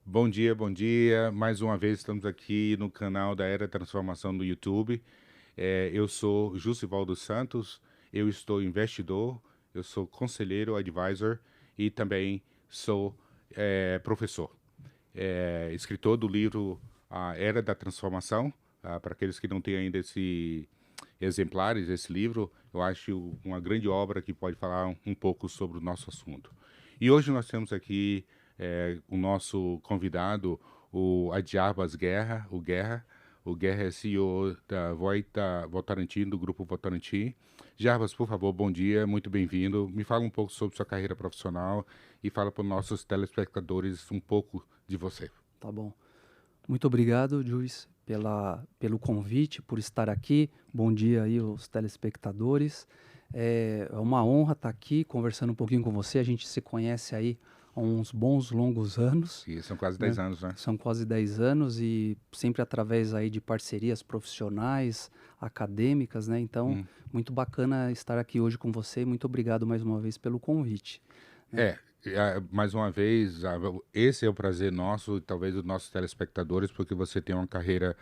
Bom dia, bom dia. Mais uma vez estamos aqui no canal da Era Transformação do YouTube. Eu sou Jussivaldo Santos, eu estou investidor, eu sou conselheiro, advisor e também sou professor. Escritor do livro A Era da Transformação. Para aqueles que não têm ainda esse exemplares desse livro, eu acho uma grande obra que pode falar um pouco sobre o nosso assunto. E hoje nós temos aqui o nosso convidado, o Adjarbas Guerra, o Guerra. O Guerra é CEO da Votorantim, do Grupo Votorantim. Jarbas, por favor, bom dia, muito bem-vindo. Me fala um pouco sobre sua carreira profissional e fala para os nossos telespectadores um pouco de você. Tá bom. Muito obrigado, Juiz, pelo convite, por estar aqui. Bom dia aí aos telespectadores. É uma honra estar aqui conversando um pouquinho com você. A gente se conhece aí há uns bons, longos anos, E são quase né? 10 anos, né? São quase 10 anos e sempre através aí de parcerias profissionais, acadêmicas, né? Então, Hum. muito bacana estar aqui hoje com você. Muito obrigado mais uma vez pelo convite, né? Mais uma vez, esse é o prazer nosso e talvez dos nossos telespectadores, porque você tem uma carreira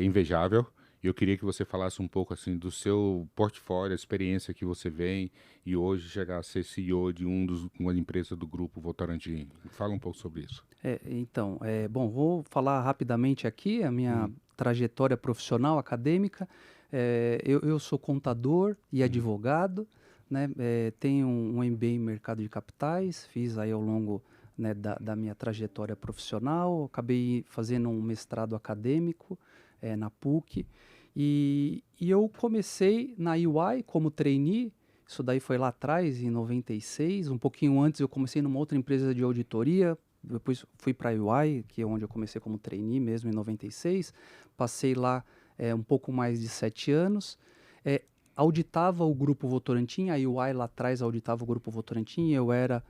invejável. E eu queria que você falasse um pouco assim do seu portfólio, a experiência que você vem e hoje chegar a ser CEO de uma empresa do grupo Votorantim. Fala um pouco sobre isso. Bom, vou falar rapidamente aqui a minha Hum, trajetória profissional, acadêmica. Eu sou contador e hum, advogado, né? Tenho um MBA em mercado de capitais, fiz aí ao longo, né, da minha trajetória profissional. Acabei fazendo um mestrado acadêmico, na PUC. E eu comecei na EY como trainee. Isso daí foi lá atrás, em 96. Um pouquinho antes eu comecei numa outra empresa de auditoria. Depois fui para a UI, que é onde eu comecei como trainee mesmo, em 96. Passei lá um pouco mais de 7 anos. É, Auditava o Grupo Votorantim, a UI lá atrás auditava o Grupo Votorantim, eu era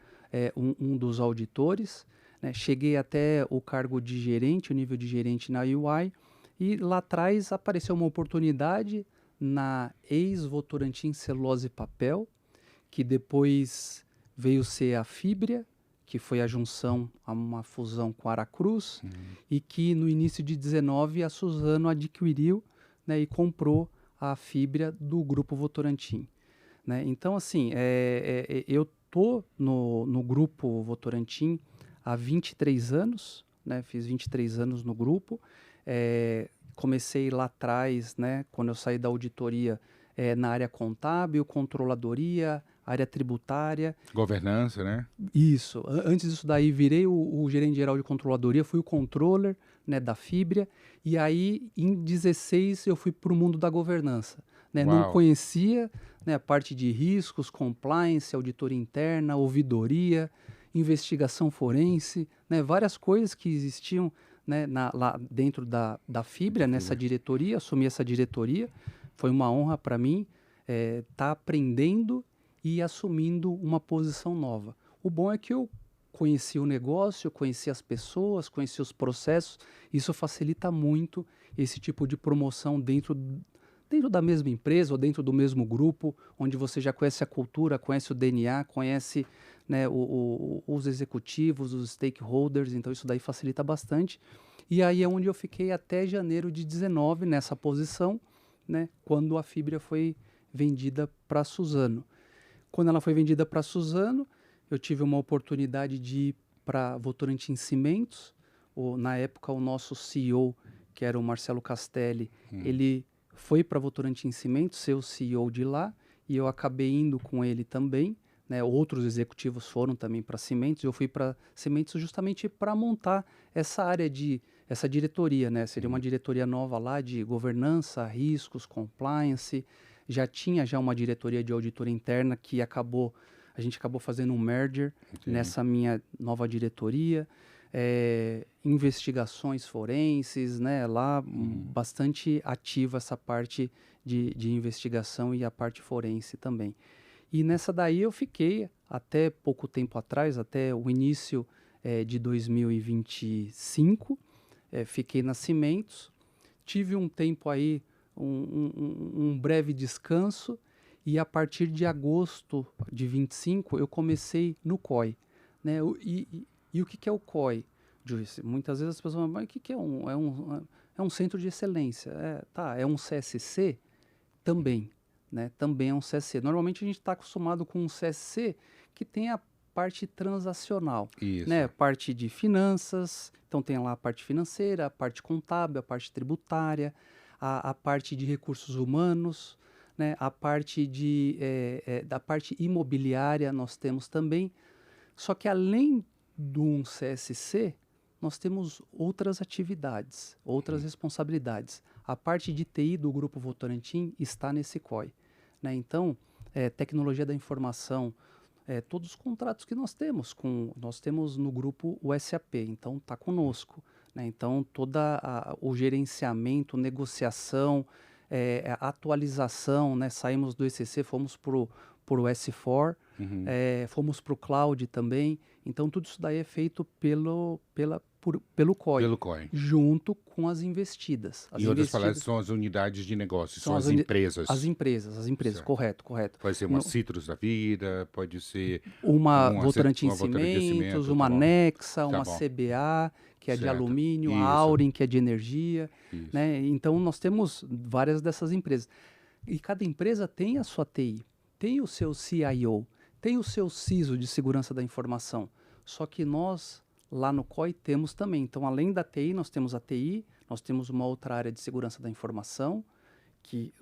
um dos auditores. Né? Cheguei até o cargo de gerente, o nível de gerente na UI, e lá atrás apareceu uma oportunidade na ex-Votorantim Celulose e Papel, que depois veio ser a Fibria, que foi a junção, uma fusão com a Aracruz, hum. e que no início de 19 a Suzano adquiriu, né, e comprou a Fibria do Grupo Votorantim. Né? Então, assim, eu tô no Grupo Votorantim há 23 anos, né? Fiz 23 anos no grupo. Comecei lá atrás, né, quando eu saí da auditoria, na área contábil, controladoria, área tributária. Governança, né? Isso. Antes disso daí, virei o gerente geral de controladoria, fui o controller, né, da Fibria, e aí em 16 eu fui para o mundo da governança. Né? Não Uau. conhecia, né, a parte de riscos, compliance, auditoria interna, ouvidoria, investigação forense, né, várias coisas que existiam, né, lá dentro da Fibria, nessa Fibra. diretoria. Assumi essa diretoria, foi uma honra para mim estar aprendendo e assumindo uma posição nova. O bom é que eu conheci o negócio, conheci as pessoas, conheci os processos. Isso facilita muito esse tipo de promoção dentro da mesma empresa ou dentro do mesmo grupo, onde você já conhece a cultura, conhece o DNA, conhece, né, os executivos, os stakeholders. Então isso daí facilita bastante. E aí é onde eu fiquei até janeiro de 19 nessa posição, né, quando a Fibria foi vendida para a Suzano. Quando ela foi vendida para a Suzano, eu tive uma oportunidade de ir para Votorantim Cimentos. Na época, o nosso CEO, que era o Marcelo Castelli, Hum. ele foi para Votorantim Cimentos, ser o CEO de lá, e eu acabei indo com ele também. Né? Outros executivos foram também para Cimentos, e eu fui para Cimentos justamente para montar essa área essa diretoria, né? Seria uma Hum. diretoria nova lá de governança, riscos, compliance. Já tinha já uma diretoria de auditoria interna que a gente acabou fazendo um merger Entendi. nessa minha nova diretoria. Investigações forenses, né? Lá Hum. bastante ativa essa parte de investigação e a parte forense também. E nessa daí eu fiquei até pouco tempo atrás, até o início de 2025, fiquei na Cimentos, tive um tempo aí, um breve descanso, e a partir de agosto de 25 eu comecei no COI. Né? E o que é o COI? Muitas vezes as pessoas falam, mas o que, que é é um centro de excelência? É um CSC? Também, né? Também é um CSC. Normalmente a gente está acostumado com um CSC que tem a parte transacional, né? Isso. Parte de finanças, então tem lá a parte financeira, a parte contábil, a parte tributária, a parte de recursos humanos, né? A parte da parte imobiliária nós temos também. Só que além de um CSC, nós temos outras atividades, outras responsabilidades. A parte de TI do Grupo Votorantim está nesse COI, né? Então, tecnologia da informação, todos os contratos que nós temos no grupo o SAP, então está conosco, né? Então, o gerenciamento, negociação, a atualização, né? Saímos do ECC, fomos para o S4, Uhum. fomos para o cloud também. Então, tudo isso daí é feito pelo COI, Pelo COI. junto com as investidas. As Em outras palavras, investidas são as unidades de negócio, são são as as empresas. empresas, Certo. correto, correto. Pode ser uma No- Citrus da vida, pode ser uma Votorantim uma Votorantim de Cimentos, Cimento, tá uma bom. Nexa, Tá uma bom. CBA, que é de Certo. alumínio, a Isso, Auren, que é de energia, isso. né? Então, nós temos várias dessas empresas. E cada empresa tem a sua TI, tem o seu CIO, tem o seu CISO de segurança da informação. Só que nós, lá no COI, temos também. Então, além da TI, nós temos a TI, nós temos uma outra área de segurança da informação, que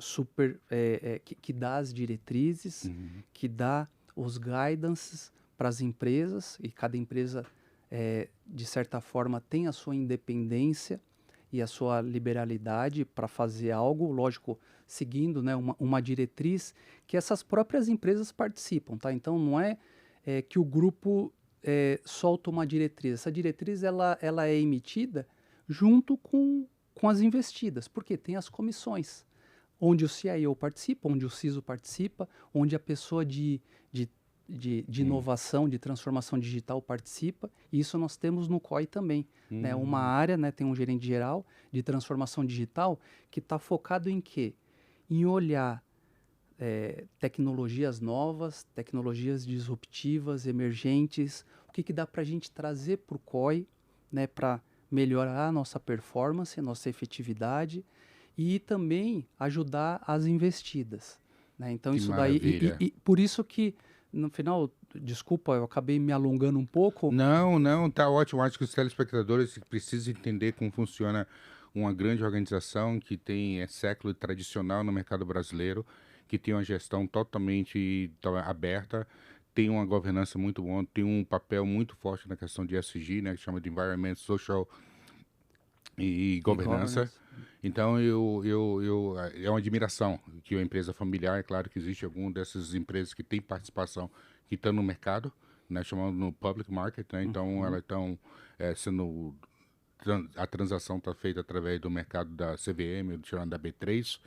dá as diretrizes, Uhum. que dá os guidances para as empresas, e cada empresa, de certa forma, tem a sua independência e a sua liberalidade para fazer algo, lógico, seguindo, né, uma diretriz que essas próprias empresas participam, tá? Então, não é que o grupo solta uma diretriz. Essa diretriz ela é emitida junto com as investidas, porque tem as comissões onde o CIO participa, onde o CISO participa, onde a pessoa de, de inovação, de transformação digital participa, e isso nós temos no COI também. Né? Uma área, né, tem um gerente geral de transformação digital que está focado em quê? Em olhar tecnologias novas, tecnologias disruptivas, emergentes, o que dá para a gente trazer para o COI, né, para melhorar a nossa performance, a nossa efetividade e também ajudar as investidas. Né? Então, Que isso daí, maravilha. e por isso que, no final, desculpa, eu acabei me alongando um pouco. Não, não, tá ótimo. Acho que os telespectadores precisam entender como funciona uma grande organização que tem século tradicional no mercado brasileiro, que tem uma gestão totalmente aberta, tem uma governança muito boa, tem um papel muito forte na questão de ESG, né, que chama de Environment, Social e E governança. governance. Então, é uma admiração que a empresa familiar, é claro que existe alguma dessas empresas que tem participação, que estão no mercado, né, chamando no public market, né, então Uhum. elas estão sendo, a transação está feita através do mercado da CVM, chamando da B3,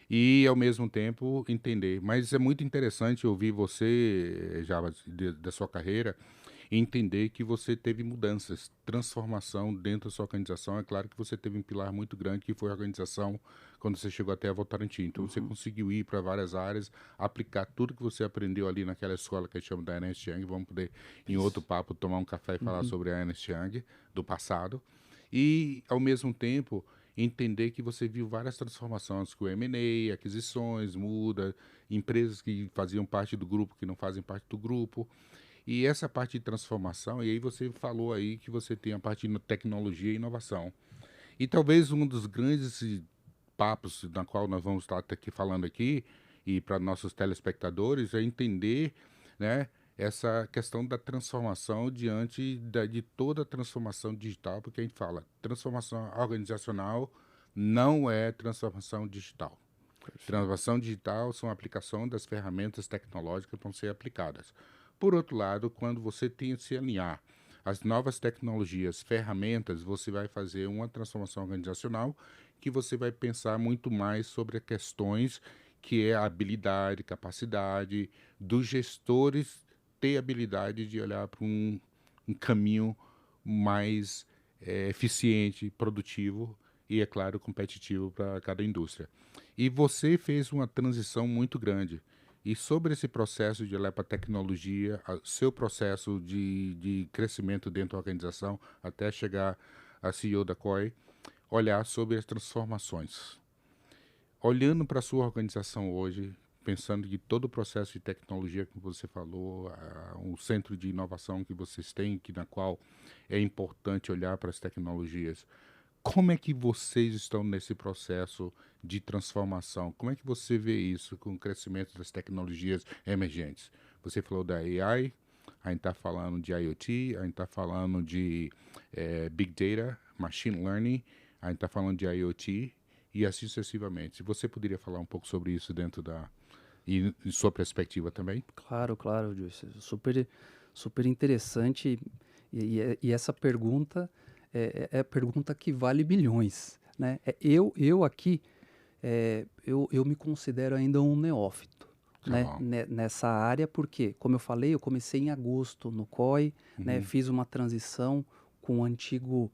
e ao mesmo tempo entender. Mas é muito interessante ouvir você, já da sua carreira, entender que você teve mudanças, transformação dentro da sua organização. É claro que você teve um pilar muito grande que foi a organização quando você chegou até a Votorantim. Então você Uhum. conseguiu ir para várias áreas, aplicar tudo que você aprendeu ali naquela escola que a gente chama da Ernst Young. Vamos poder, em outro Isso. papo, tomar um café e falar Uhum. sobre a Ernst Young do passado. E, ao mesmo tempo, entender que você viu várias transformações, que o M&A, aquisições, muda, empresas que faziam parte do grupo, que não fazem parte do grupo. E essa parte de transformação, e aí você falou aí que você tem a parte de tecnologia e inovação. E talvez um dos grandes papos na qual nós vamos estar aqui falando aqui, e para nossos telespectadores, é entender, né, essa questão da transformação diante de toda a transformação digital, porque a gente fala, transformação organizacional não é transformação digital. Perfeito. Transformação digital são a aplicação das ferramentas tecnológicas que vão ser aplicadas. Por outro lado, quando você tem que se alinhar às novas tecnologias, ferramentas, você vai fazer uma transformação organizacional que você vai pensar muito mais sobre questões que é a habilidade, capacidade dos gestores ter habilidade de olhar para um caminho mais eficiente, produtivo e, é claro, competitivo para cada indústria. E você fez uma transição muito grande. E sobre esse processo de olhar para a tecnologia, seu processo de crescimento dentro da organização, até chegar a CEO da COI, olhar sobre as transformações. Olhando para a sua organização hoje, pensando que todo o processo de tecnologia que você falou, um centro de inovação que vocês têm, que na qual é importante olhar para as tecnologias, como é que vocês estão nesse processo de transformação? Como é que você vê isso com o crescimento das tecnologias emergentes? Você falou da AI, a gente está falando de IoT, a gente está falando de Big Data, Machine Learning, a gente está falando de IoT e assim sucessivamente. Se você poderia falar um pouco sobre isso dentro da... e sua perspectiva também? Claro, claro, Joyce. Super, super interessante. E essa pergunta é a pergunta que vale bilhões, né? Eu aqui, eu me considero ainda um neófito, Tá né? bom. Nessa área, porque, como eu falei, eu comecei em agosto no COI, né? Uhum, Fiz uma transição com o antigo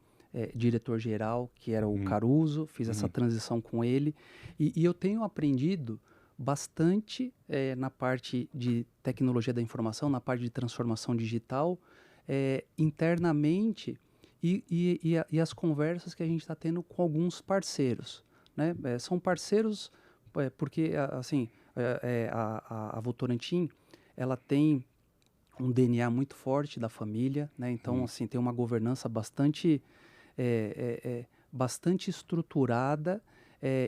diretor-geral, que era o uhum, Caruso, fiz essa uhum. transição com ele, e eu tenho aprendido bastante na parte de tecnologia da informação, na parte de transformação digital, internamente, e as conversas que a gente está tendo com alguns parceiros, né? São parceiros porque, assim, a Votorantim, ela tem um DNA muito forte da família, né? Então, Uhum. assim, tem uma governança bastante estruturada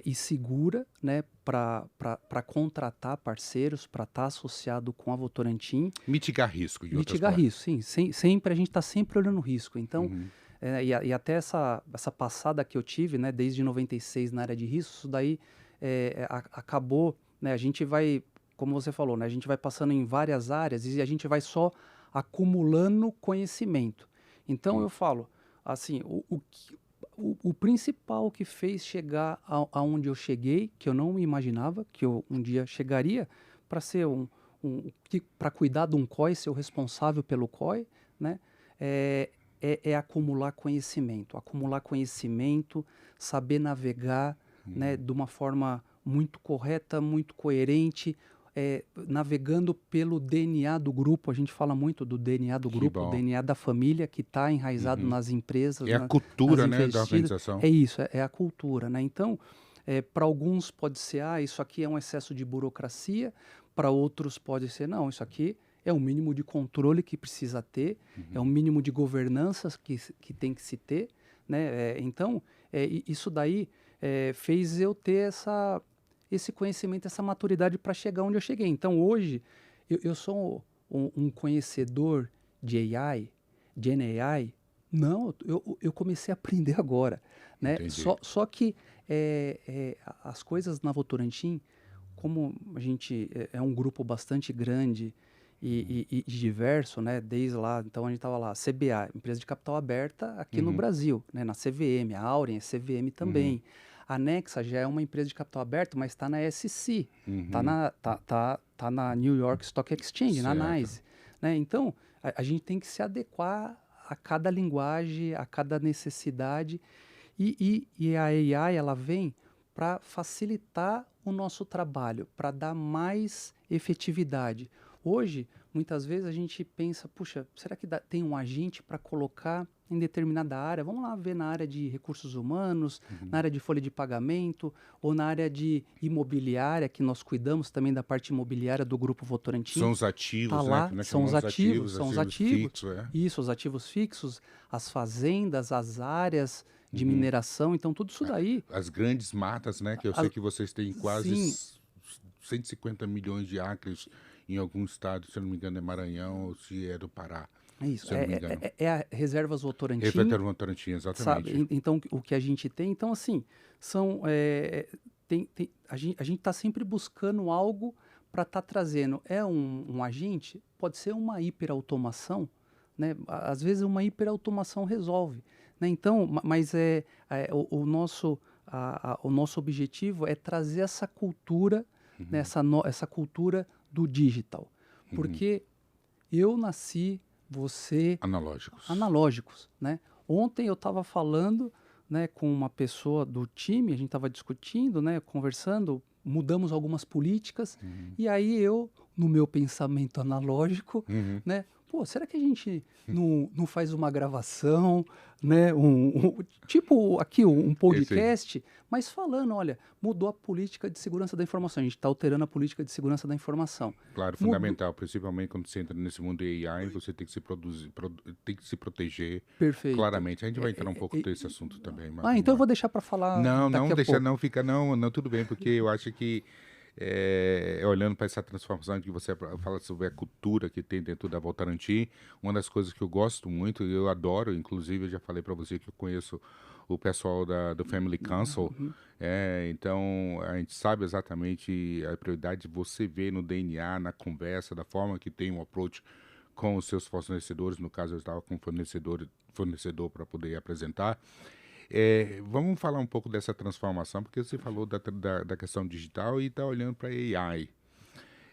e segura, né, para contratar parceiros, para estar associado com a Votorantim. Mitigar risco, em outras Mitigar palavras. risco, sim, sempre a gente está sempre olhando risco. Então, Uhum. e até essa passada que eu tive, né, desde 96 na área de risco, isso daí acabou, né, a gente vai, como você falou, né, a gente vai passando em várias áreas e a gente vai só acumulando conhecimento. Então, Uhum. eu falo, assim, o principal que fez chegar aonde eu cheguei, que eu não imaginava que eu um dia chegaria, para ser para cuidar de um COI, ser o responsável pelo COI, né? É, é acumular conhecimento, saber navegar, né, de uma forma muito correta, muito coerente, navegando pelo DNA do grupo. A gente fala muito do DNA do Que grupo, o bom. DNA da família que está enraizado Uhum. nas empresas, É a nas cultura, né, da investidas. organização. É isso, é a cultura, né? Então, para alguns pode ser, isso aqui é um excesso de burocracia, para outros pode ser, não, isso aqui é o mínimo de controle que precisa ter, é o Uhum. mínimo de governança que tem que se ter, né? Então, isso daí fez eu ter esse conhecimento, essa maturidade para chegar onde eu cheguei. Então, hoje, eu sou um conhecedor de AI, Gen AI. Não, eu comecei a aprender agora, né? Entendi. Só que as coisas na Votorantim, como a gente é um grupo bastante grande e diverso, né? Desde lá, então a gente estava lá, CBA, empresa de capital aberta aqui no Uhum. Brasil, né? Na CVM, a Auren é CVM Uhum. também. A Nexa já é uma empresa de capital aberto, mas está na SC, Uhum. tá na New York Stock Exchange, na Certo. NYSE, né? Então, a gente tem que se adequar a cada linguagem, a cada necessidade, e a AI, ela vem para facilitar o nosso trabalho, para dar mais efetividade. Hoje, muitas vezes a gente pensa, puxa, será que tem um agente para colocar em determinada área? Vamos lá ver na área de recursos humanos, na Uhum. área de folha de pagamento, ou na área de imobiliária, que nós cuidamos também da parte imobiliária do Grupo Votorantim. São os Tá ativos, né? Que lá, nós são os chamamos ativos, ativos, são os ativos ativos. fixos, é. Isso, os ativos fixos, as fazendas, as áreas de Uhum. mineração, então tudo isso daí, As grandes matas, né? Que eu sei a- que vocês têm quase sim, 150 milhões de acres em algum estado, se eu não me engano é Maranhão ou se é do Pará, é isso, se eu não me engano. é a Reservas Votorantim, Efeito Votorantim, sabe? exatamente. Então, o que a gente tem, então assim, são, a gente está sempre buscando algo para estar trazendo. É um agente, pode ser uma hiperautomação, né? Às vezes uma hiperautomação resolve, né? Então, mas o nosso objetivo é trazer essa cultura, né? Uhum. Essa cultura do digital, Uhum. porque eu nasci, você Analógicos. analógicos, né? Ontem eu estava falando, né, com uma pessoa do time, a gente estava discutindo, né, conversando, mudamos algumas políticas, e aí eu, no meu pensamento analógico, né? Pô, será que a gente não faz uma gravação, né? Tipo aqui um Esse aí. podcast, mas falando, olha, mudou a política de segurança da informação, a gente está alterando a política de segurança da informação. Claro, Mudou, fundamental, principalmente quando você entra nesse mundo de AI, você tem que tem que se proteger perfeito. claramente. A gente vai entrar um pouco desse assunto também, mas Ah, vamos então eu lá. vou deixar para falar Não, daqui não, a deixa pouco. não, fica não, não, tudo bem, porque eu acho que olhando para essa transformação que você fala sobre a cultura que tem dentro da Votorantim, uma das coisas que eu gosto muito, e eu adoro, inclusive eu já falei para você que eu conheço o pessoal do Family Council, então a gente sabe exatamente a prioridade de você ver no DNA, na conversa, da forma que tem um approach com os seus fornecedores, no caso eu estava com fornecedor para poder apresentar. Vamos falar um pouco dessa transformação, porque você falou da questão digital e está olhando para AI.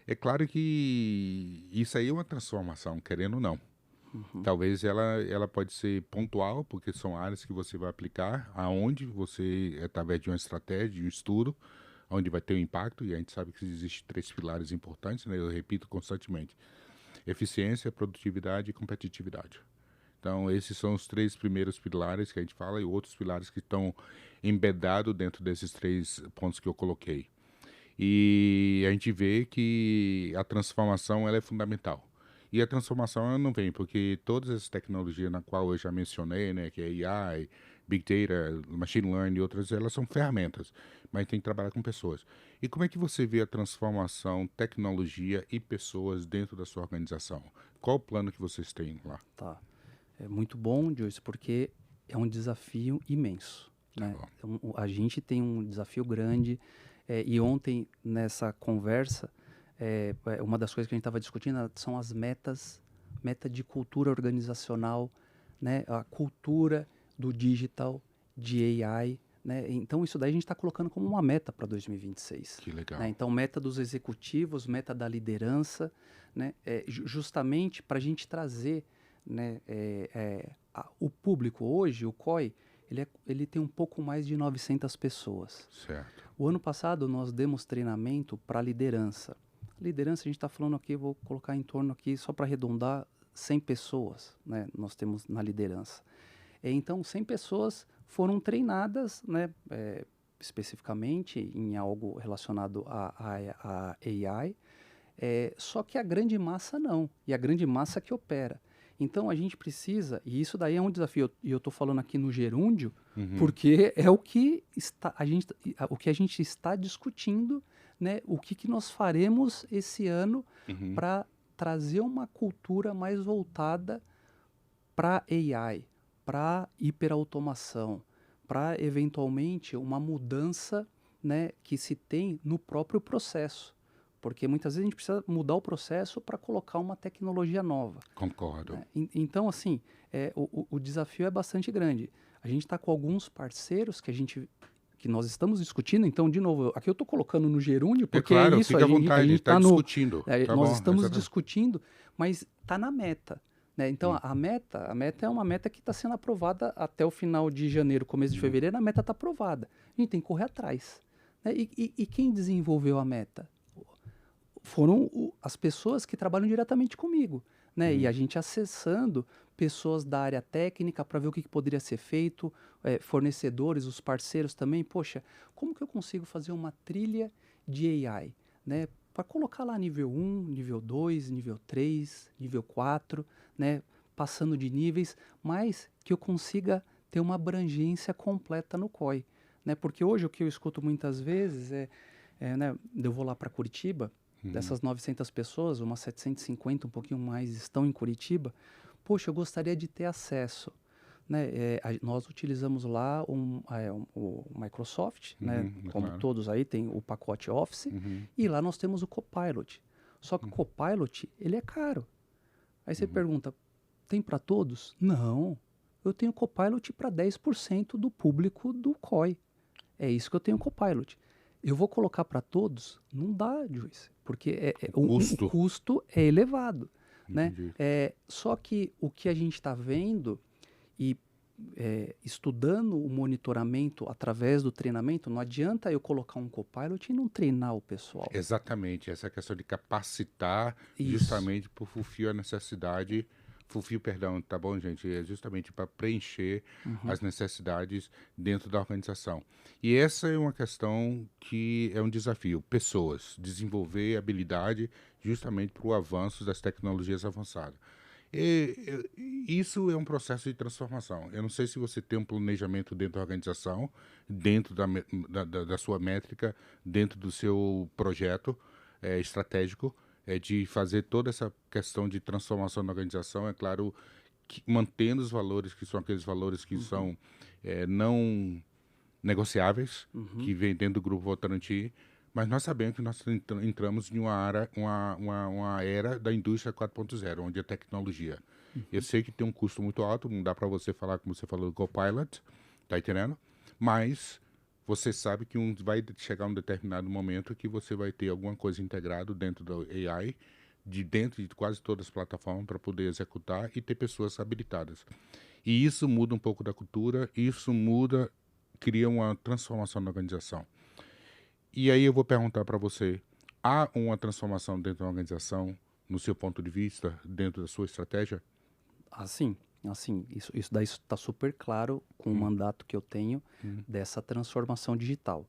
É claro que isso aí é uma transformação, querendo ou não. Talvez ela pode ser pontual, porque são áreas que você vai aplicar, aonde você, através de uma estratégia, de um estudo, onde vai ter um impacto, e a gente sabe que existem 3 pilares importantes, né? Eu repito constantemente: eficiência, produtividade e competitividade. Então, esses são os 3 primeiros pilares que a gente fala e outros pilares que estão embedados dentro desses 3 pontos que eu coloquei. E a gente vê que a transformação ela é fundamental. E a transformação ela não vem porque todas as tecnologias na qual eu já mencionei, né, que é AI, Big Data, Machine Learning e outras, elas são ferramentas, mas tem que trabalhar com pessoas. E como é que você vê a transformação, tecnologia e pessoas dentro da sua organização? Qual o plano que vocês têm lá? Tá. É muito bom, Joyce, porque é um desafio imenso, Tá né? bom. Então, a gente tem um desafio grande, e ontem, nessa conversa, uma das coisas que a gente estava discutindo são as meta de cultura organizacional, né? A cultura do digital, de AI, né? Então, isso daí a gente está colocando como uma meta para 2026. Que Né? legal. Então, meta dos executivos, meta da liderança, né? Justamente para a gente trazer, né, o público hoje, o COI, ele tem um pouco mais de 900 pessoas. Certo. O ano passado nós demos treinamento para liderança. Liderança a gente está falando aqui, vou colocar em torno aqui, só para arredondar, 100 pessoas, né, nós temos na liderança. Então, 100 pessoas foram treinadas, né, especificamente em algo relacionado a AI, só que a grande massa não, e a grande massa que opera. Então a gente precisa, e isso daí é um desafio, e eu estou falando aqui no gerúndio, porque é o que o que a gente está discutindo, né? O que nós faremos esse ano para trazer uma cultura mais voltada para AI, para hiperautomação, para eventualmente uma mudança, né, que se tem no próprio processo. Porque muitas vezes a gente precisa mudar o processo para colocar uma tecnologia nova. Concordo. Né? Então, assim, o desafio é bastante grande. A gente está com alguns parceiros que nós estamos discutindo. Então, de novo, aqui eu estou colocando no gerúndio, É porque é claro, isso, fica à a vontade, gente está está no... discutindo. Tá nós bom, estamos exatamente. discutindo, mas está na meta. Né? Então, a meta é uma meta que está sendo aprovada até o final de janeiro, começo de fevereiro, a meta está aprovada. A gente tem que correr atrás. Né? E quem desenvolveu a meta? Foram as pessoas que trabalham diretamente comigo, né? E a gente acessando pessoas da área técnica para ver o que poderia ser feito, fornecedores, os parceiros também. Poxa, como que eu consigo fazer uma trilha de AI, né? Para colocar lá nível 1, nível 2, nível 3, nível 4, né? Passando de níveis, mas que eu consiga ter uma abrangência completa no COI, né? Porque hoje o que eu escuto muitas vezes né? Eu vou lá para Curitiba. Dessas 900 pessoas, umas 750, um pouquinho mais, estão em Curitiba. Poxa, eu gostaria de ter acesso. Né? Nós utilizamos lá o Microsoft, né? Como Claro. todos aí, tem o pacote Office, e lá nós temos o Copilot. Só que o Copilot, ele é caro. Aí você pergunta, tem para todos? Não, eu tenho Copilot para 10% do público do COI. É isso que eu tenho Copilot. Eu vou colocar para todos? Não dá, Joyce, porque o custo é elevado. Né? Entendi. Só que o que a gente está vendo, e estudando o monitoramento através do treinamento, não adianta eu colocar um copilot e não treinar o pessoal. Exatamente, essa questão de capacitar Isso. justamente por fulfil a necessidade, fulfil, perdão, tá bom, gente? É justamente para preencher Uhum. as necessidades dentro da organização. E essa é uma questão que é um desafio, pessoas, desenvolver habilidade justamente para o avanço das tecnologias avançadas. Isso é um processo de transformação. Eu não sei se você tem um planejamento dentro da organização, dentro da sua métrica, dentro do seu projeto estratégico, de fazer toda essa questão de transformação na organização, é claro, mantendo os valores que são aqueles valores que Uhum. são não negociáveis, Uhum. que vem dentro do grupo Votorantim, mas nós sabemos que nós entramos em uma era da indústria 4.0, onde a tecnologia. Eu Uhum. sei que tem um custo muito alto, não dá para você falar como você falou do Copilot, tá entendendo? Mas você sabe que vai chegar um determinado momento que você vai ter alguma coisa integrado dentro do AI, de dentro de quase todas as plataformas para poder executar e ter pessoas habilitadas. E isso muda um pouco da cultura, isso muda, cria uma transformação na organização. E aí eu vou perguntar para você, há uma transformação dentro da organização, no seu ponto de vista, dentro da sua estratégia? Assim, assim, isso daí está super claro com o Hum, mandato que eu tenho hum, dessa transformação digital,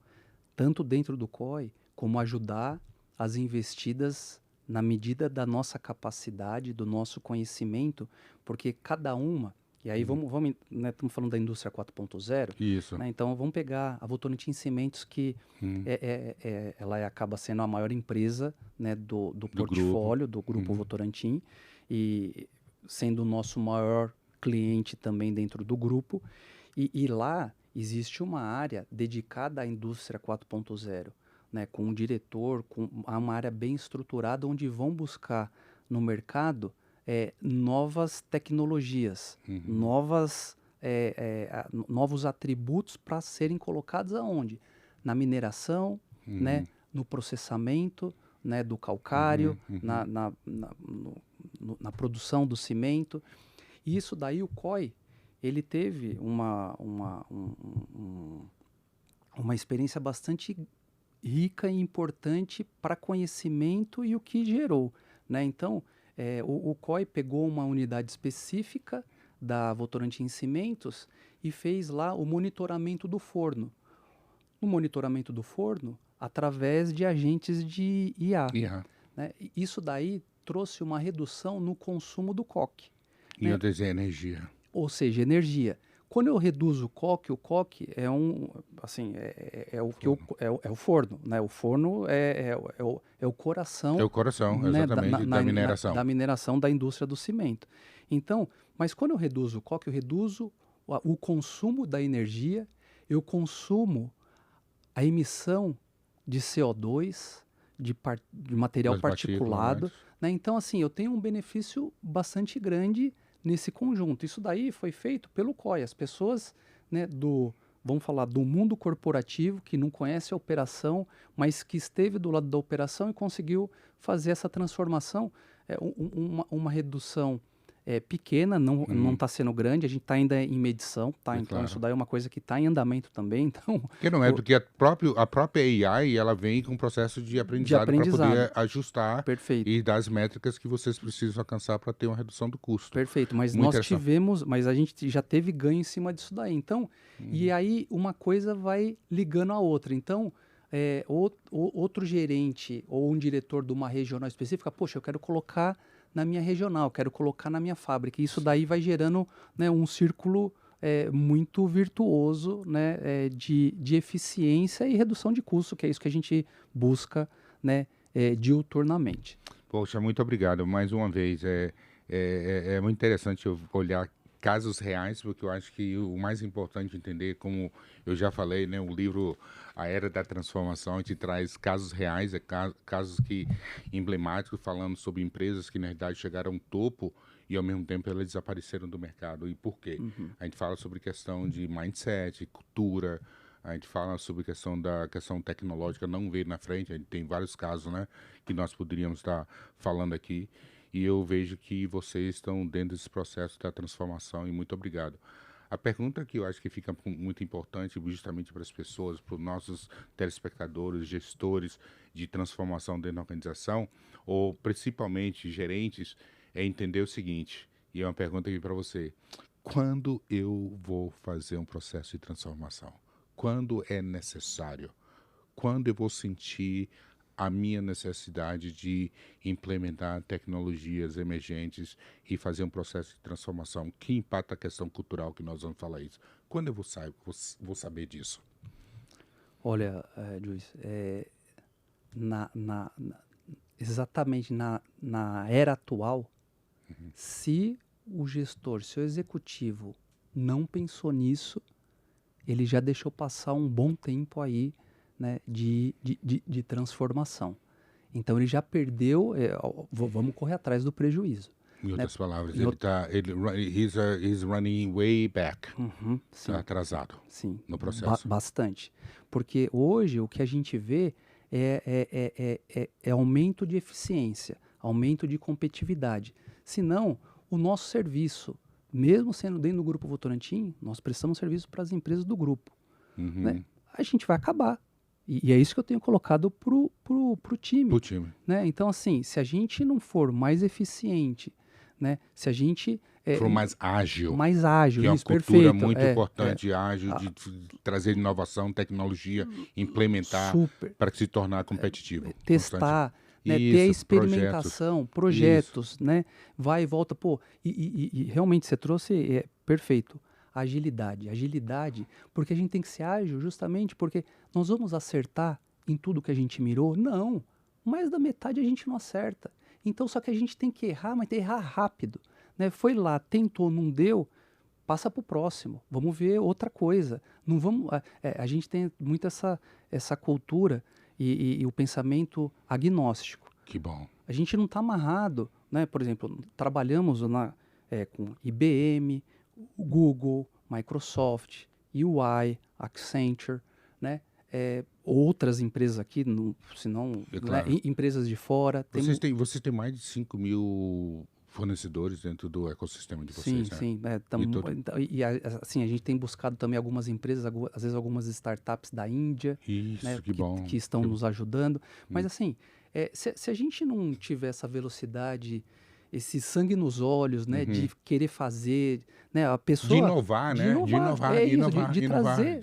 tanto dentro do COI, como ajudar as investidas na medida da nossa capacidade, do nosso conhecimento, porque cada uma, e aí hum. vamos né, estamos falando da indústria 4.0, Isso. né, então vamos pegar a Votorantim Cimentos, que Hum. ela acaba sendo a maior empresa, né, do Do grupo. portfólio do grupo Uhum. Votorantim, e sendo o nosso maior cliente também dentro do grupo, e lá existe uma área dedicada à indústria 4.0, né, com um diretor, com uma área bem estruturada, onde vão buscar no mercado novas tecnologias, Uhum. novos atributos para serem colocados aonde? Na mineração, né, Uhum. no processamento, né, do calcário, Uhum. Uhum. na produção do cimento. E isso daí o COI, ele teve uma experiência bastante rica e importante para conhecimento e o que gerou, né? Então, o COI pegou uma unidade específica da Votorantim Cimentos e fez lá o monitoramento do forno. O monitoramento do forno através de agentes de IA, Yeah. né? E isso daí trouxe uma redução no consumo do coque, E né? eu desenho energia. Ou seja, energia. Quando eu reduzo o coque é assim, é o que Forno. é o forno, né? O forno é o É coração, o coração, né, exatamente, da mineração. da mineração da indústria do cimento. Então, mas quando eu reduzo o coque, eu reduzo o consumo da energia, eu consumo a emissão de CO2, de material Das partículas, né? particulado, né? Então, assim, eu tenho um benefício bastante grande nesse conjunto. Isso daí foi feito pelo COI. As pessoas, né, vamos falar, do mundo corporativo, que não conhece a operação, mas que esteve do lado da operação e conseguiu fazer essa transformação, uma redução pequena, não Uhum. está sendo grande, a gente está ainda em medição, tá? É Então, isso claro. daí é uma coisa que está em andamento também. Então, Que não é, porque a própria AI, ela vem com um processo de de aprendizado para aprendizado. poder ajustar Perfeito, e dar as métricas que vocês precisam alcançar para ter uma redução do custo. perfeito. Mas Muito nós interessante. tivemos, mas a gente já teve ganho em cima disso daí. Então, e Uhum. aí uma coisa vai ligando a outra. Então, outro gerente ou um diretor de uma regional específica, poxa, eu quero colocar na minha regional, quero colocar na minha fábrica. Isso daí vai gerando, né, um círculo muito virtuoso, né, de eficiência e redução de custo, que é isso que a gente busca, né, diuturnamente. Poxa, muito obrigado. Mais uma vez, é muito interessante eu olhar casos reais, porque eu acho que o mais importante entender, como eu já falei, né, o livro A Era da Transformação te traz casos reais, casos que emblemáticos, falando sobre empresas que na verdade chegaram ao topo e ao mesmo tempo elas desapareceram do mercado. E por quê? Uhum. A gente fala sobre questão de mindset, cultura, a gente fala sobre questão da questão tecnológica, não ver na frente, a gente tem vários casos, né, que nós poderíamos estar falando aqui. E eu vejo que vocês estão dentro desse processo da transformação e muito obrigado. A pergunta que eu acho que fica muito importante justamente para as pessoas, para os nossos telespectadores, gestores de transformação dentro da organização, ou principalmente gerentes, é entender o seguinte, e é uma pergunta aqui para você: quando eu vou fazer um processo de transformação? Quando é necessário? Quando eu vou sentir a minha necessidade de implementar tecnologias emergentes e fazer um processo de transformação que impacta a questão cultural, que nós vamos falar isso? Quando eu vou saber disso? Olha, Luiz, na, na- na- exatamente na era atual, se o gestor, se o executivo não pensou nisso, ele já deixou passar um bom tempo aí, né, de transformação. Então ele já perdeu, vamos correr atrás do prejuízo. Em Né? outras palavras, Em out- he's running way back, Uhum, está sim, atrasado sim, no processo. bastante. Porque hoje o que a gente vê é aumento de eficiência, aumento de competitividade. Senão, o nosso serviço, mesmo sendo dentro do Grupo Votorantim, nós prestamos serviço para as empresas do grupo. Né? A gente vai acabar. E é isso que eu tenho colocado pro time. Pro time. Né? Então, assim, se a gente não for mais eficiente, né? Se a gente For mais ágil. mais ágil, Que é uma isso, cultura perfeito. muito importante, ágil, de trazer inovação, tecnologia, implementar Super. para se tornar competitivo. Testar, né, ter a Isso, experimentação, projetos, né, vai e volta, pô, e realmente você trouxe, perfeito, agilidade, porque a gente tem que ser ágil justamente porque nós vamos acertar em tudo que a gente mirou? Não, mais da metade a gente não acerta, então só que a gente tem que errar, mas tem que errar rápido, né, foi lá, tentou, não deu, passa para o próximo, vamos ver outra coisa. Não vamos, a gente tem muito essa cultura e o pensamento agnóstico. Que bom. A gente não está amarrado, né? Por exemplo, trabalhamos com IBM, Google, Microsoft, UI, Accenture, né? Outras empresas aqui, se não, claro. empresas de fora. Vocês têm mais de 5.000 fornecedores dentro do ecossistema de vocês, Sim, né? assim, a gente tem buscado também algumas empresas, às vezes algumas startups da Índia, Isso, né, que bom. que estão nos ajudando. Mas assim, se a gente não tiver essa velocidade, esse sangue nos olhos, né, de querer fazer, né, a pessoa... De inovar, né? De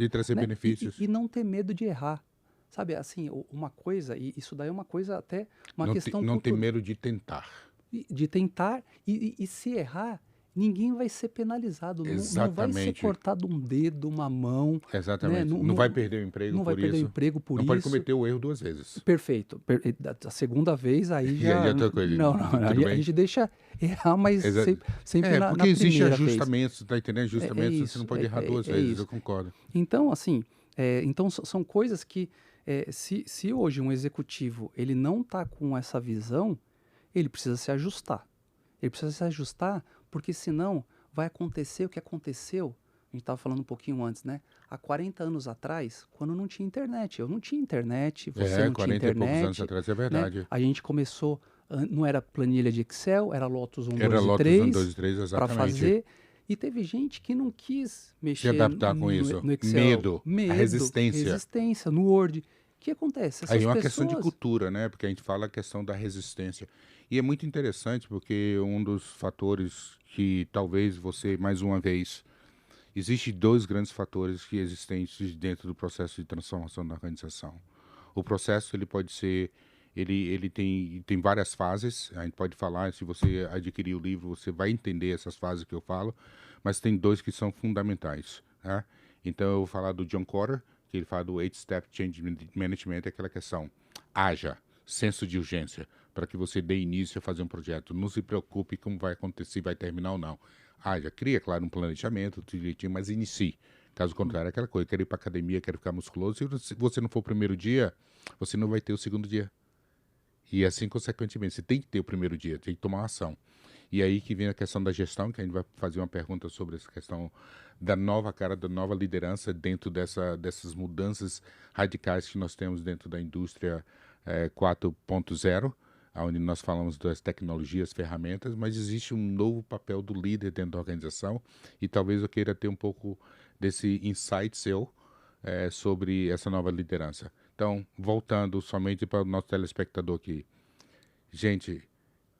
trazer, né, benefícios. E não ter medo de errar. Sabe, assim, uma coisa, e isso daí é uma coisa até, uma questão Não ter cultural. medo de tentar. De tentar, e se errar, ninguém vai ser penalizado, não vai ser cortado um dedo, uma mão. Exatamente, né? Não vai perder o emprego não por vai perder isso. o emprego por não isso. pode cometer o erro 2 vezes. Perfeito. A segunda vez aí já... Já tô com ele. Não, a gente deixa errar, mas sempre na porque existe primeira ajustamentos, tá entendendo? Ajustamentos, você não pode errar 2 vezes, eu concordo. Então, assim, então são coisas que, se hoje um executivo ele não está com essa visão, ele precisa se ajustar. Ele precisa se ajustar, porque senão vai acontecer o que aconteceu. A gente estava falando um pouquinho antes, né? Há 40 anos atrás, quando não tinha internet. Eu não tinha internet, você não tinha internet. 40 e poucos anos atrás, é verdade. Né? A gente começou, não era planilha de Excel, era Lotus 1, era 2 e Lotus 3. 1, 2 e 3, exatamente. Para fazer. E teve gente que não quis mexer se adaptar com isso. No Excel. Medo, a resistência. No Word. O que acontece? Aí é uma questão de cultura, né? Porque a gente fala a questão da resistência. E é muito interessante porque um dos fatores que talvez você, mais uma vez, existem 2 grandes fatores que existentes dentro do processo de transformação da organização. O processo, ele pode ser, ele tem várias fases, a gente pode falar, se você adquirir o livro, você vai entender essas fases que eu falo, mas tem 2 que são fundamentais, né? Então eu vou falar do John Kotter, que ele fala do 8-Step Change Management, é aquela questão, haja, senso de urgência, para que você dê início a fazer um projeto. Não se preocupe como vai acontecer, vai terminar ou não. Haja, cria, claro, um planejamento, tudo direitinho, mas inicie. Caso contrário, é aquela coisa, quero ir para academia, quero ficar musculoso, se você não for o primeiro dia, você não vai ter o segundo dia. E assim, consequentemente, você tem que ter o primeiro dia, tem que tomar uma ação. E aí que vem a questão da gestão, que a gente vai fazer uma pergunta sobre essa questão da nova cara, da nova liderança dentro dessas mudanças radicais que nós temos dentro da indústria 4.0, onde nós falamos das tecnologias, ferramentas, mas existe um novo papel do líder dentro da organização e talvez eu queira ter um pouco desse insight seu sobre essa nova liderança. Então, voltando somente para o nosso telespectador aqui. Gente,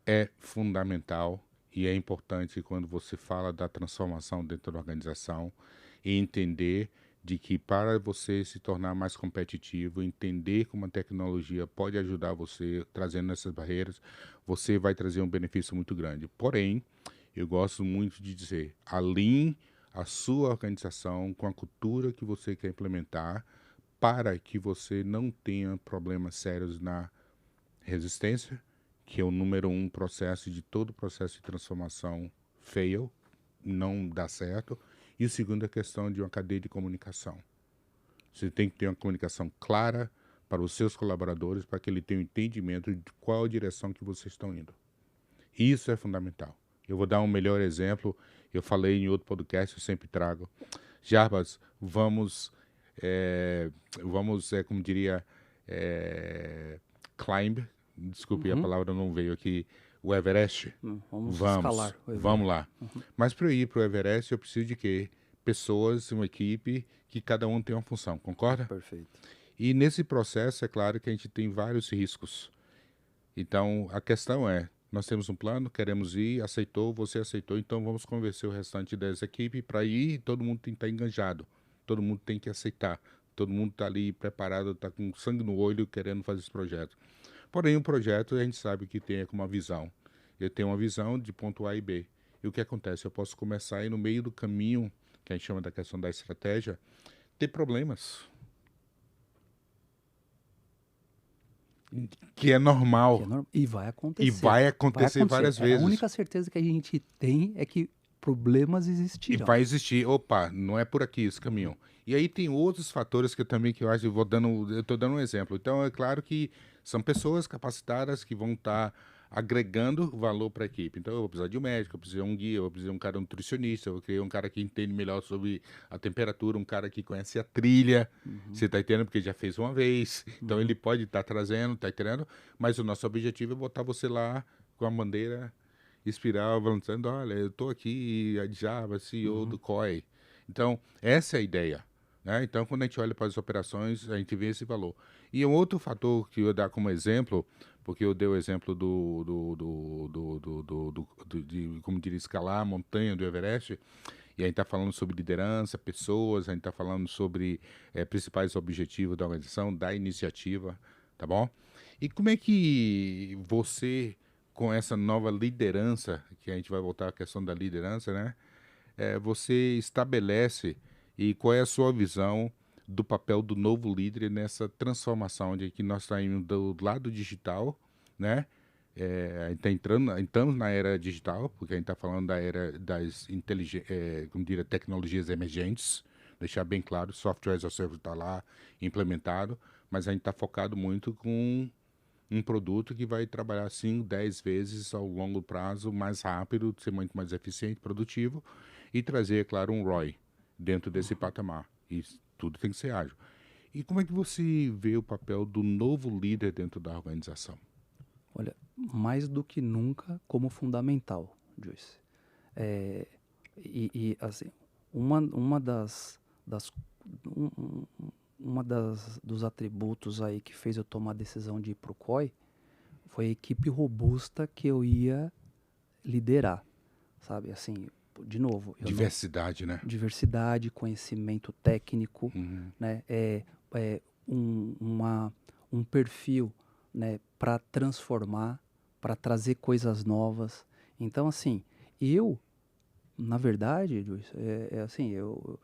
é fundamental e é importante quando você fala da transformação dentro da organização e entender de que para você se tornar mais competitivo, entender como a tecnologia pode ajudar você trazendo essas barreiras, você vai trazer um benefício muito grande. Porém, eu gosto muito de dizer, alinhe a sua organização com a cultura que você quer implementar para que você não tenha problemas sérios na resistência, que é o número um processo de todo processo de transformação fail, não dá certo. E o segundo é a questão de uma cadeia de comunicação. Você tem que ter uma comunicação clara para os seus colaboradores, para que ele tenha um entendimento de qual a direção que vocês estão indo. Isso é fundamental. Eu vou dar um melhor exemplo. Eu falei em outro podcast, eu sempre trago. Jarbas, como diria, climb, desculpe, a palavra não veio aqui, o Everest. Vamos escalar o Everest. Vamos lá. Mas para eu ir para o Everest, eu preciso de quê? Pessoas, uma equipe, que cada um tem uma função, concorda? Perfeito. E nesse processo, é claro que a gente tem vários riscos. Então, a questão é, nós temos um plano, queremos ir, aceitou, você aceitou, então vamos convencer o restante dessa equipe para ir e todo mundo tem que estar enganjado. Todo mundo tem que aceitar. Todo mundo está ali preparado, está com sangue no olho, querendo fazer esse projeto. Porém, um projeto a gente sabe que tem uma visão. Eu tenho uma visão de ponto A e B. E o que acontece? Eu posso começar aí no meio do caminho, que a gente chama da questão da estratégia, ter problemas. Que é normal. E vai acontecer. E vai acontecer várias vezes. A única certeza que a gente tem é que problemas existirão. E vai existir. Opa, não é por aqui esse caminho. E aí tem outros fatores que eu acho, eu estou dando um exemplo. Então, é claro que são pessoas capacitadas que vão estar agregando valor para a equipe. Então, eu vou precisar de um médico, eu preciso de um guia, eu vou precisar de um cara nutricionista, eu vou querer um cara que entende melhor sobre a temperatura, um cara que conhece a trilha, você está entendendo? Porque já fez uma vez. Então, ele pode estar trazendo, está entendendo? Mas o nosso objetivo é botar você lá com a bandeira espiral, avançando, olha, eu estou aqui, a Java, CEO do COI. Então, essa é a ideia. Né? Então, quando a gente olha para as operações, a gente vê esse valor. E um outro fator que eu dar como exemplo, porque eu dei o exemplo de como diria, escalar a montanha do Everest, e a gente está falando sobre liderança, pessoas, a gente está falando sobre principais objetivos da organização, da iniciativa, tá bom? E como é que você, com essa nova liderança, que a gente vai voltar à questão da liderança, né? Você estabelece e qual é a sua visão do papel do novo líder nessa transformação de que nós estamos indo do lado digital, né? A gente tá entramos na era digital, porque a gente está falando da era das como diria, tecnologias emergentes, deixar bem claro, software as a service está lá implementado, mas a gente está focado muito com um produto que vai trabalhar 5, 10 vezes ao longo prazo, mais rápido, ser muito mais eficiente, produtivo e trazer, é claro, um ROI dentro desse patamar. E tudo tem que ser ágil. E como é que você vê o papel do novo líder dentro da organização? Olha, mais do que nunca como fundamental, Joyce. Assim, dos atributos aí que fez eu tomar a decisão de ir para o COI foi a equipe robusta que eu ia liderar, sabe? Assim, de novo. Diversidade, né? Diversidade, conhecimento técnico, né? Um perfil, né, para transformar, para trazer coisas novas. Então, assim, na verdade, Luiz, assim, eu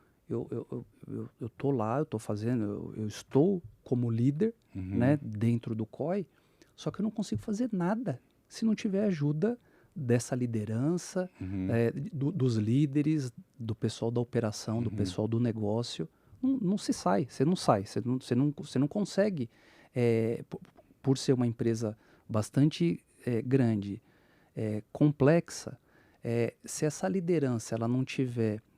tô lá, eu tô fazendo, eu estou como líder, né, dentro do COI, só que eu não consigo fazer nada se não tiver ajuda dessa liderança, dos líderes, do pessoal da operação, do pessoal do negócio. Não se sai, você não consegue, por ser uma empresa bastante grande, complexa, se essa liderança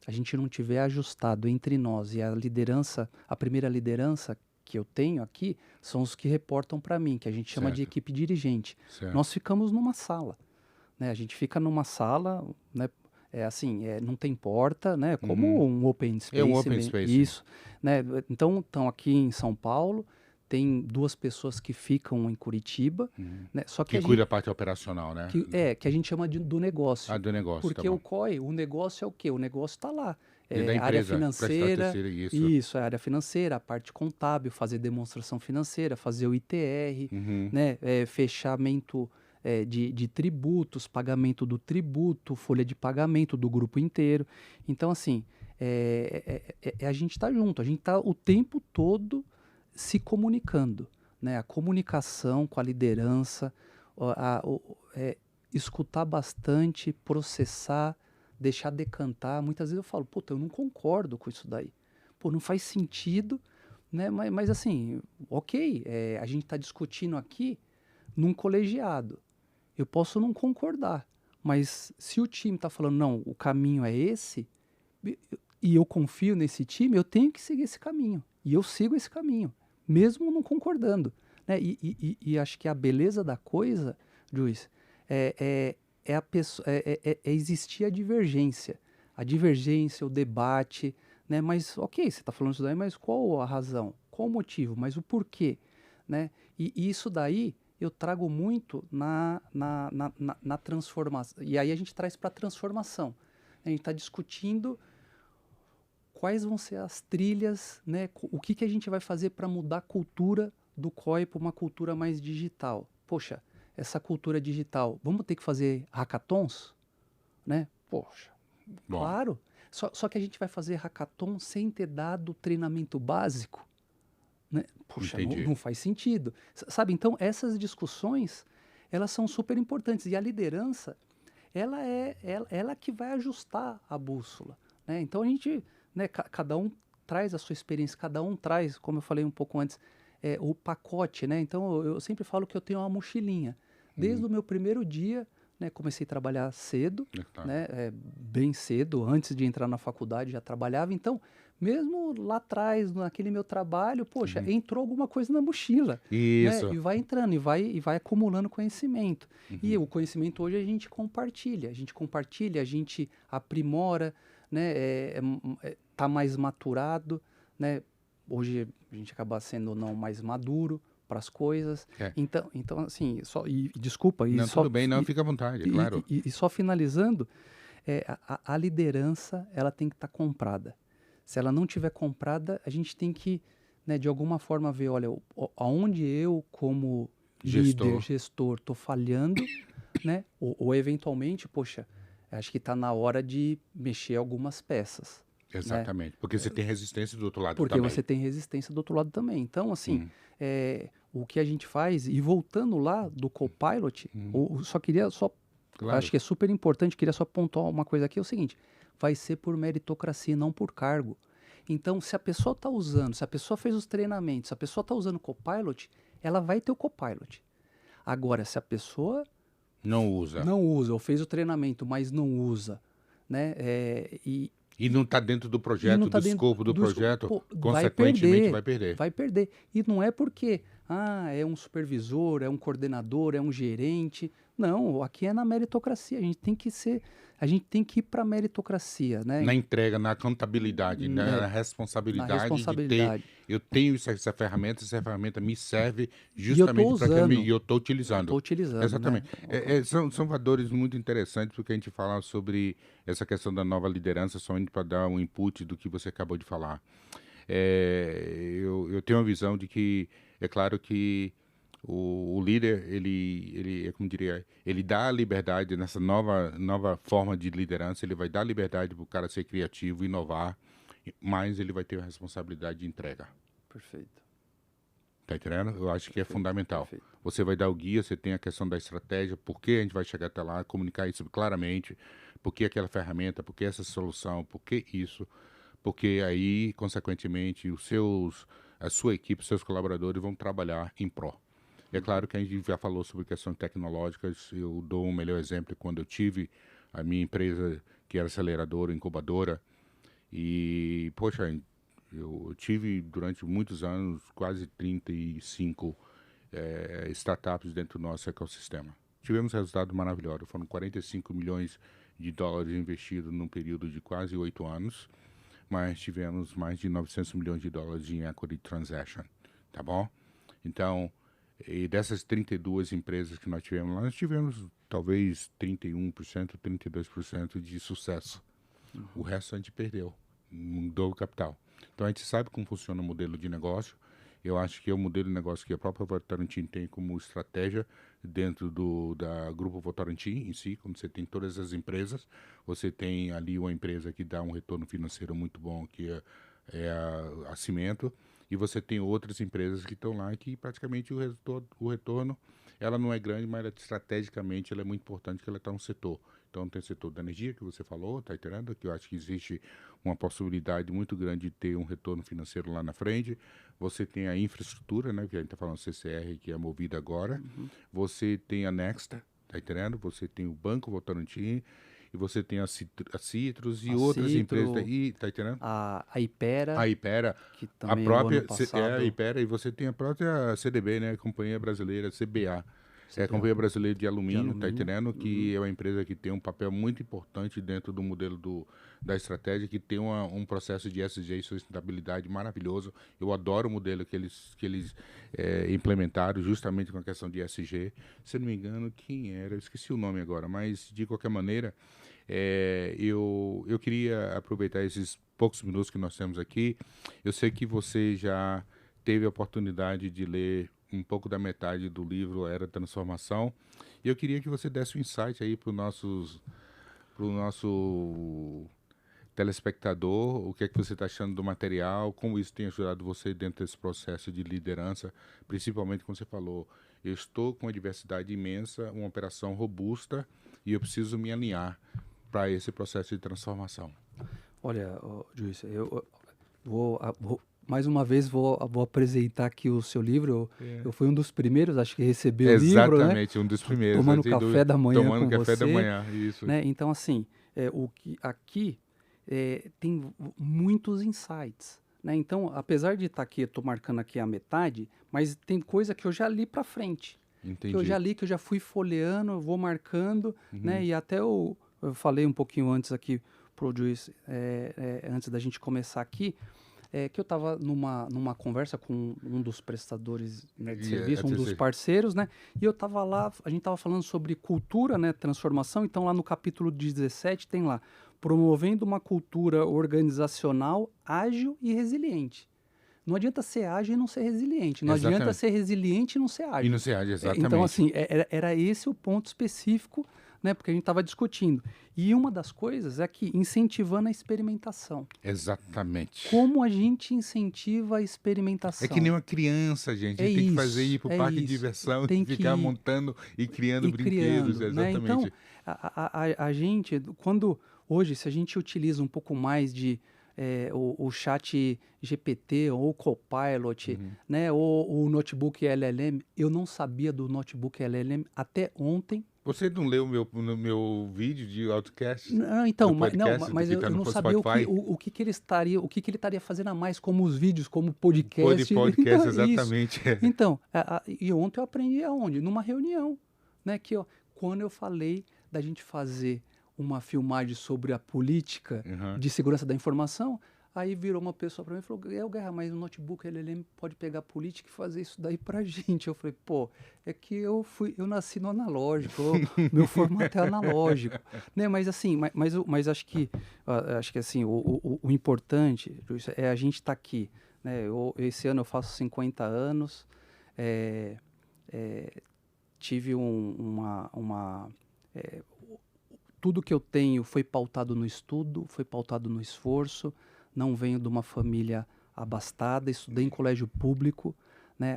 a gente não tiver ajustado entre nós e a primeira liderança que eu tenho aqui são os que reportam para mim, que a gente chama de Certo. equipe dirigente. Certo. Nós ficamos numa sala, né? A gente fica numa sala, né? Não tem porta, né? Como um open É um space, open space. isso, né? Então, estão aqui em São Paulo, tem 2 pessoas que ficam em Curitiba, né? Só que Que a cuida gente, da parte operacional, né? que a gente chama do negócio. Do negócio, tá Porque bom. o COI, o negócio é o quê? O negócio está lá. Dentro da Área empresa, prestar financeira, terceiro, isso. isso, é área financeira, a parte contábil, fazer demonstração financeira, fazer o ITR, né? Fechamento de tributos, pagamento do tributo, folha de pagamento do grupo inteiro. Então, assim, a gente está junto, a gente está o tempo todo se comunicando, né? A comunicação com a liderança, ó, escutar bastante, processar, deixar decantar. Muitas vezes eu falo, puta, eu não concordo com isso daí. Pô, não faz sentido, né? Mas assim, ok, a gente está discutindo aqui num colegiado. Eu posso não concordar, mas se o time está falando, não, o caminho é esse, e eu confio nesse time, eu tenho que seguir esse caminho. E eu sigo esse caminho, mesmo não concordando, né? E acho que a beleza da coisa, Luiz, existir a divergência. A divergência, o debate, né? Mas, ok, você está falando isso daí, mas qual a razão? Qual o motivo? Mas o porquê? Né? E isso daí eu trago muito na transformação. E aí a gente traz para a transformação. A gente está discutindo quais vão ser as trilhas, né? O que a gente vai fazer para mudar a cultura do COI para uma cultura mais digital. Poxa, essa cultura digital, vamos ter que fazer hackathons? Né? Poxa, Bom. claro. Só que a gente vai fazer hackathon sem ter dado treinamento básico. Né? Poxa, não faz sentido. Sabe, então essas discussões, elas são super importantes. E a liderança, ela que vai ajustar a bússola. Né? Então a gente, né, cada um traz a sua experiência, cada um traz, como eu falei um pouco antes, o pacote. Né? Então eu sempre falo que eu tenho uma mochilinha. Desde o meu primeiro dia, né, comecei a trabalhar cedo, né, bem cedo, antes de entrar na faculdade já trabalhava. Então, mesmo lá atrás, naquele meu trabalho, poxa, entrou alguma coisa na mochila. Isso. Né, e vai entrando, e vai acumulando conhecimento. E o conhecimento hoje a gente compartilha. A gente aprimora, né, tá mais maturado, né? Hoje a gente acaba sendo não mais maduro para as coisas. Então assim, desculpa. Não, tudo bem, não, fica à vontade, claro. E só finalizando, a liderança, ela tem que estar comprada. Se ela não tiver comprada, a gente tem que, né, de alguma forma ver, olha, aonde eu, como líder, gestor, estou falhando, né? Ou eventualmente, poxa, acho que está na hora de mexer algumas peças. Exatamente, né? Porque você tem resistência do outro lado também. Porque você tem resistência do outro lado também. Então, assim, o que a gente faz, e voltando lá do Copilot, claro. Acho que é super importante, queria só pontuar uma coisa aqui, é o seguinte, vai ser por meritocracia, não por cargo. Então, se a pessoa está usando, se a pessoa fez os treinamentos, se a pessoa está usando o Copilot, ela vai ter o Copilot. Agora, se a pessoa não usa, ou fez o treinamento, mas não usa, né, e não está dentro do projeto, do escopo do projeto, consequentemente vai perder. Vai perder. E não é porque é um supervisor, é um coordenador, é um gerente. Não, aqui é na meritocracia. A gente tem que ir para a meritocracia. Né? Na entrega, na contabilidade, na responsabilidade de ter. Eu tenho essa ferramenta me serve justamente para que eu estou utilizando. Estou utilizando. Exatamente. Né? São valores muito interessantes, porque a gente fala sobre essa questão da nova liderança, somente para dar um input do que você acabou de falar. Eu tenho uma visão de que, é claro que o líder, ele, como diria, ele dá a liberdade nessa nova forma de liderança, ele vai dar liberdade para o cara ser criativo, inovar, mas ele vai ter a responsabilidade de entrega. Perfeito. Tá entendendo? Eu acho que é fundamental. Perfeito. Você vai dar o guia, você tem a questão da estratégia, por que a gente vai chegar até lá, comunicar isso claramente, por que aquela ferramenta, por que essa solução, por que isso, porque aí, consequentemente, a sua equipe, os seus colaboradores vão trabalhar em pró. É claro que a gente já falou sobre questões tecnológicas, eu dou um melhor exemplo quando eu tive a minha empresa, que era aceleradora, incubadora, e, poxa, Eu tive durante muitos anos quase 35 startups dentro do nosso ecossistema. Tivemos resultados maravilhosos. Foram 45 milhões de dólares investidos num período de quase 8 anos, mas tivemos mais de 900 milhões de dólares em equity transaction, tá bom? Então, e dessas 32 empresas que nós tivemos lá, nós tivemos talvez 31%, 32% de sucesso. O resto a gente perdeu, mudou o capital. Então a gente sabe como funciona o modelo de negócio. Eu acho que é o modelo de negócio que a própria Votorantim tem como estratégia dentro da Grupo Votorantim em si, quando você tem todas as empresas, você tem ali uma empresa que dá um retorno financeiro muito bom, que é a Cimento, e você tem outras empresas que estão lá que praticamente o retorno ela não é grande, mas estrategicamente ela é muito importante que ela está no setor. Então tem o setor da energia que você falou, tá entendendo? Que eu acho que existe uma possibilidade muito grande de ter um retorno financeiro lá na frente. Você tem a infraestrutura, né? Que a gente está falando CCR, que é movida agora. Você tem a Nexta, tá entendendo? Você tem o Banco Votorantim e você tem a Citrus e A outras empresas Citro, daí, tá entendendo? a Ipera, A Ipera, que a também o ano própria, a passado, Ipera, e você tem a própria CDB, né? Companhia Brasileira, CBA. É a CBA, Companhia Brasileira de de Alumínio, tá alumínio. entendendo? Que é uma empresa que tem um papel muito importante dentro do modelo da estratégia, que tem um processo de ESG e sustentabilidade maravilhoso. Eu adoro o modelo que eles implementaram justamente com a questão de ESG. Se eu não me engano, quem era? Eu esqueci o nome agora, mas de qualquer maneira, eu queria aproveitar esses poucos minutos que nós temos aqui. Eu sei que você já teve a oportunidade de ler um pouco da metade do livro Era Transformação. E eu queria que você desse um insight aí para o nosso telespectador, o que é que você está achando do material, como isso tem ajudado você dentro desse processo de liderança, principalmente como você falou, eu estou com uma diversidade imensa, uma operação robusta e eu preciso me alinhar para esse processo de transformação. Olha, Juiz, eu mais uma vez vou apresentar aqui o seu livro. Eu fui um dos primeiros, acho que receber o livro, né? Exatamente, um dos primeiros. Tomando café da manhã Tomando com café da você, manhã, isso. né? Então, assim, o que aqui tem muitos insights, né? Então, apesar de estar aqui, eu estou marcando aqui a metade, mas tem coisa que eu já li para frente. Entendi. Que eu já li, que eu já fui folheando, eu vou marcando, né? E até eu falei um pouquinho antes aqui pro Juiz, antes da gente começar aqui, que eu estava numa conversa com um dos prestadores, né, de serviço, um dos parceiros, né? E eu estava lá, a gente estava falando sobre cultura, né, transformação. Então lá no capítulo 17 tem lá, promovendo uma cultura organizacional ágil e resiliente. Não adianta ser ágil e não ser resiliente. Não adianta ser resiliente e não ser ágil. E não ser ágil, exatamente. Então, assim, era esse o ponto específico, né? Porque a gente estava discutindo. E uma das coisas é que incentivando a experimentação. Exatamente. Como a gente incentiva a experimentação? É que nem uma criança, gente. A gente tem que fazer ir para o parque de diversão, tem que ficar montando e criando brinquedos. Criando, né? Exatamente. Então, a gente, quando hoje, se a gente utiliza um pouco mais de o chat GPT ou o Copilot, né, ou o notebook LLM, eu não sabia do notebook LLM até ontem. Você não leu no meu vídeo de Outcast? Não, então, mas eu não sabia o que ele estaria fazendo a mais, como os vídeos, como podcast. Podcast, então, exatamente. Então, e ontem eu aprendi aonde? Numa reunião, né, que quando eu falei da gente fazer uma filmagem sobre a política de segurança da informação, aí virou uma pessoa para mim e falou, Guerra, mas o notebook LLM pode pegar política e fazer isso daí pra gente. Eu falei, pô, é que eu nasci no analógico, meu formato é analógico, né? Mas assim, mas acho que assim, o importante é a gente estar aqui, né? Esse ano eu faço 50 anos, tive tudo que eu tenho foi pautado no estudo, foi pautado no esforço. Não venho de uma família abastada, estudei em colégio público, né,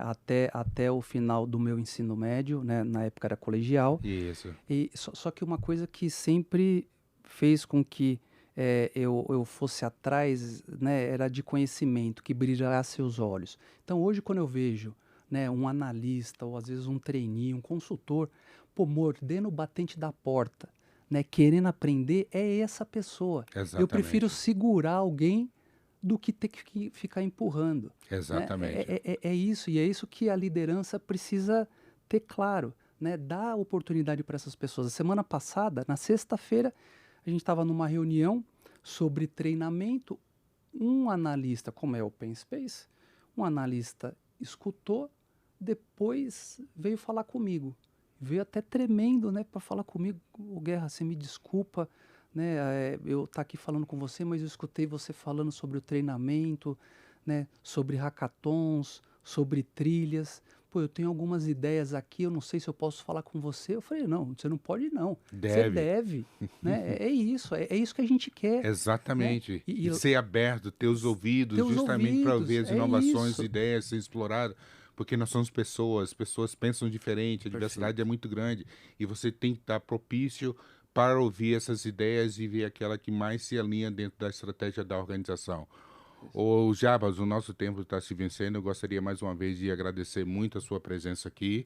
até o final do meu ensino médio, né, na época era colegial. Isso. E só que uma coisa que sempre fez com que eu fosse atrás, né, era de conhecimento, que brilhasse os olhos. Então hoje quando eu vejo, né, um analista ou às vezes um trainee, um consultor, mordendo o batente da porta, né, querendo aprender, é essa pessoa. Exatamente. Eu prefiro segurar alguém do que ter que ficar empurrando. Né? Exatamente. É isso, e é isso que a liderança precisa ter claro, né? Dar oportunidade para essas pessoas. A semana passada, na sexta-feira, a gente estava numa reunião sobre treinamento. Um analista, como é o Open Space, um analista escutou, depois veio falar comigo. Veio até tremendo, né, para falar comigo. Ô Guerra, você me desculpa, né, eu estar aqui falando com você, mas eu escutei você falando sobre o treinamento, né, sobre hackathons, sobre trilhas. Pô, eu tenho algumas ideias aqui, eu não sei se eu posso falar com você. Eu falei, não, você não pode não. Você Deve. deve, né? É isso que a gente quer, né? Exatamente. E E ser aberto, ter os ouvidos, teus justamente para ouvir ouvidos, as é inovações, isso. ideias ser exploradas, porque nós somos pessoas, pessoas pensam diferente, a diversidade é Perfeito. muito grande e você tem que estar propício para ouvir essas ideias e ver aquela que mais se alinha dentro da estratégia da organização. Ô Jabas, o nosso tempo está se vencendo. Eu gostaria mais uma vez de agradecer muito a sua presença aqui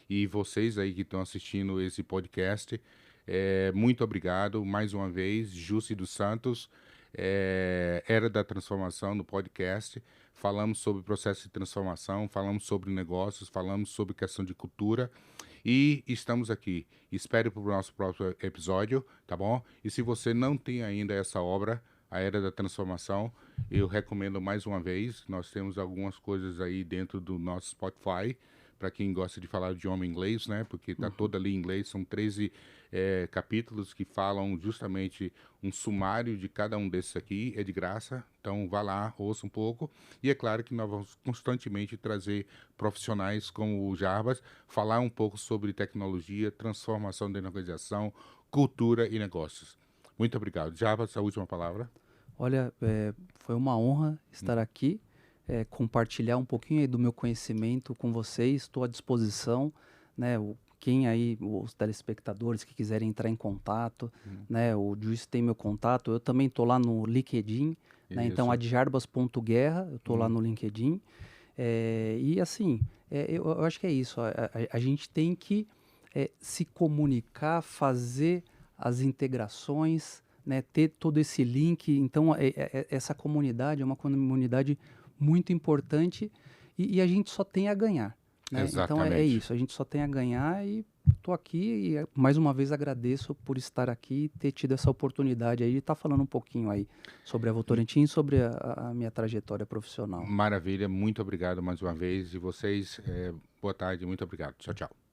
e vocês aí que estão assistindo esse podcast. Muito obrigado mais uma vez, Jussi dos Santos, Era da Transformação no podcast. Falamos sobre processo de transformação, falamos sobre negócios, falamos sobre questão de cultura e estamos aqui. Espere para o nosso próximo episódio, tá bom? E se você não tem ainda essa obra, A Era da Transformação, eu recomendo mais uma vez. Nós temos algumas coisas aí dentro do nosso Spotify, para quem gosta de falar o idioma inglês, né? Porque está todo ali em inglês. São 13 capítulos que falam justamente um sumário de cada um desses aqui. É de graça, então vá lá, ouça um pouco. E é claro que nós vamos constantemente trazer profissionais como o Jarbas, falar um pouco sobre tecnologia, transformação da organização, cultura e negócios. Muito obrigado. Jarbas, a última palavra. Olha, foi uma honra estar aqui, compartilhar um pouquinho aí do meu conhecimento com vocês. Estou à disposição, né? Quem aí, os telespectadores que quiserem entrar em contato, né? O Juice tem meu contato. Eu também estou lá no LinkedIn, né? Então, Isso. adjarbas.guerra, eu estou lá no LinkedIn. E assim, eu acho que é isso. A gente tem que se comunicar, fazer as integrações, né, ter todo esse link. Então, essa comunidade é uma comunidade muito importante e a gente só tem a ganhar. Né? Então, é Exatamente. isso, a gente só tem a ganhar e estou aqui e mais uma vez agradeço por estar aqui e ter tido essa oportunidade aí de estar falando um pouquinho aí sobre a Votorantim e sobre a minha trajetória profissional. Maravilha, muito obrigado mais uma vez. E vocês, boa tarde, muito obrigado. Tchau, tchau.